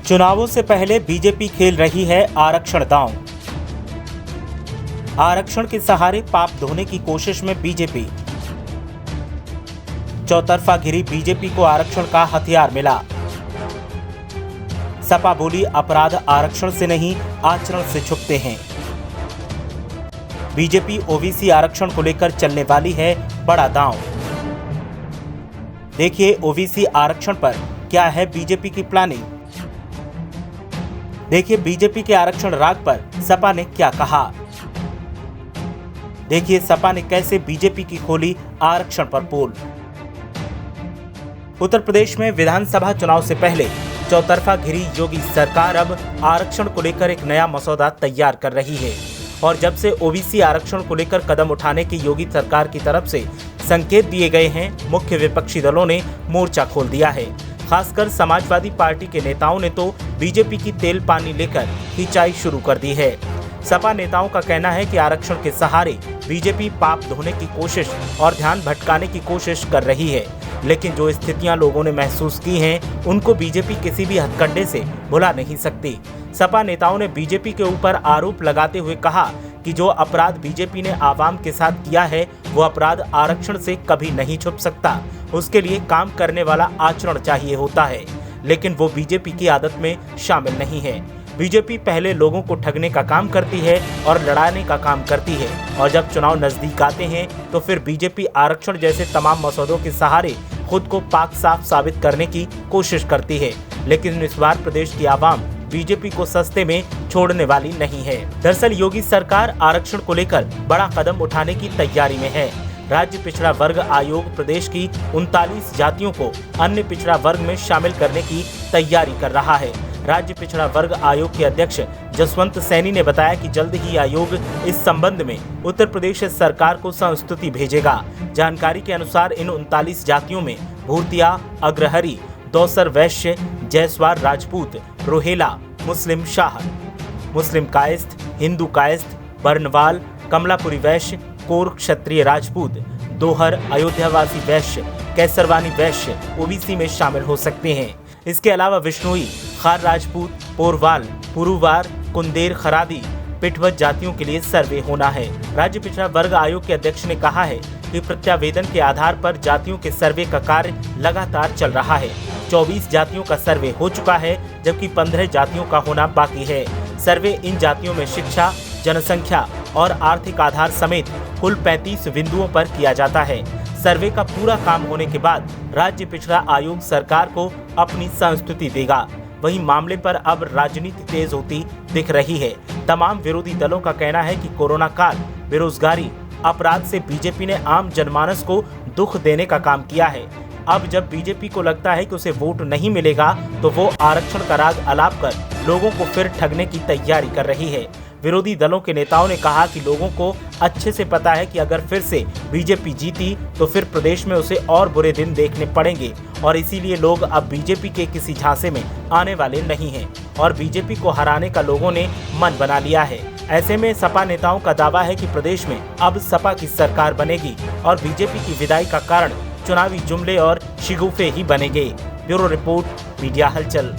चुनावों से पहले बीजेपी खेल रही है आरक्षण दांव। आरक्षण के सहारे पाप धोने की कोशिश में बीजेपी। चौतरफा घिरी बीजेपी को आरक्षण का हथियार मिला। सपा बोली अपराध आरक्षण से नहीं आचरण से छुपते हैं। बीजेपी ओबीसी आरक्षण को लेकर चलने वाली है बड़ा दांव। देखिए ओबीसी आरक्षण पर क्या है बीजेपी की प्लानिंग। देखिए बीजेपी के आरक्षण राग पर सपा ने क्या कहा। देखिए सपा ने कैसे बीजेपी की खोली आरक्षण पर पोल। उत्तर प्रदेश में विधानसभा चुनाव से पहले चौतरफा घिरी योगी सरकार अब आरक्षण को लेकर एक नया मसौदा तैयार कर रही है और जब से ओबीसी आरक्षण को लेकर कदम उठाने की योगी सरकार की तरफ से संकेत दिए गए हैं, मुख्य विपक्षी दलों ने मोर्चा खोल दिया है। खासकर समाजवादी पार्टी के नेताओं ने तो बीजेपी की तेल पानी लेकर खिंचाई शुरू कर दी है। सपा नेताओं का कहना है कि आरक्षण के सहारे बीजेपी पाप धोने की कोशिश और ध्यान भटकाने की कोशिश कर रही है, लेकिन जो स्थितियां लोगों ने महसूस की हैं उनको बीजेपी किसी भी हथकंडे से भुला नहीं सकती। सपा नेताओं ने बीजेपी के ऊपर आरोप लगाते हुए कहा कि जो अपराध बीजेपी ने आवाम के साथ किया है वो अपराध आरक्षण से कभी नहीं छुप सकता। उसके लिए काम करने वाला आचरण चाहिए होता है, लेकिन वो बीजेपी की आदत में शामिल नहीं है। बीजेपी पहले लोगों को ठगने का काम करती है और लड़ाने का काम करती है और जब चुनाव नजदीक आते हैं तो फिर बीजेपी आरक्षण जैसे तमाम मसौदों के सहारे खुद को पाक साफ साबित करने की कोशिश करती है, लेकिन इस बार प्रदेश की आवाम बीजेपी को सस्ते में छोड़ने वाली नहीं है। दरअसल योगी सरकार आरक्षण को लेकर बड़ा कदम उठाने की तैयारी में है। राज्य पिछड़ा वर्ग आयोग प्रदेश की 39 जातियों को अन्य पिछड़ा वर्ग में शामिल करने की तैयारी कर रहा है। राज्य पिछड़ा वर्ग आयोग के अध्यक्ष जसवंत सैनी ने बताया कि जल्द ही आयोग इस संबंध में उत्तर प्रदेश सरकार को संस्तुति भेजेगा। जानकारी के अनुसार इन 39 जातियों में भूतिया, अग्रहरी, दौसर वैश्य, जयसवार राजपूत, रोहेला, मुस्लिम शाह, मुस्लिम कायस्थ, हिंदू कायस्थ, बर्नवाल, कमलापुरी वैश्य, कोर क्षत्रिय राजपूत, दोहर, अयोध्यावासी वैश्य, कैसरवानी वैश्य ओबीसी में शामिल हो सकते हैं। इसके अलावा विष्णुई, खार राजपूत, पोरवाल, पुरुवार, कुंदेर खरादी, पिठवत जातियों के लिए सर्वे होना है। राज्य पिछड़ा वर्ग आयोग के अध्यक्ष ने कहा है कि प्रत्यावेदन के आधार पर जातियों के सर्वे का कार्य लगातार चल रहा है। 24 जातियों का सर्वे हो चुका है जबकि 15 जातियों का होना बाकी है। सर्वे इन जातियों में शिक्षा, जनसंख्या और आर्थिक आधार समेत कुल 35 बिंदुओं पर किया जाता है। सर्वे का पूरा काम होने के बाद राज्य पिछड़ा आयोग सरकार को अपनी संस्तुति देगा। वहीं मामले पर अब राजनीति तेज होती दिख रही है। तमाम विरोधी दलों का कहना है कि कोरोना काल, बेरोजगारी, अपराध से बीजेपी ने आम जनमानस को दुख देने का काम किया है। अब जब बीजेपी को लगता है कि उसे वोट नहीं मिलेगा तो वो आरक्षण का राग अलाप कर लोगों को फिर ठगने की तैयारी कर रही है। विरोधी दलों के नेताओं ने कहा कि लोगों को अच्छे से पता है कि अगर फिर से बीजेपी जीती तो फिर प्रदेश में उसे और बुरे दिन देखने पड़ेंगे और इसीलिए लोग अब बीजेपी के किसी झांसे में आने वाले नहीं हैं और बीजेपी को हराने का लोगों ने मन बना लिया है। ऐसे में सपा नेताओं का दावा है कि प्रदेश में अब सपा की सरकार बनेगी और बीजेपी की विदाई का कारण चुनावी जुमले और शिगुफे ही बनेंगे। ब्यूरो रिपोर्ट, मीडिया हलचल।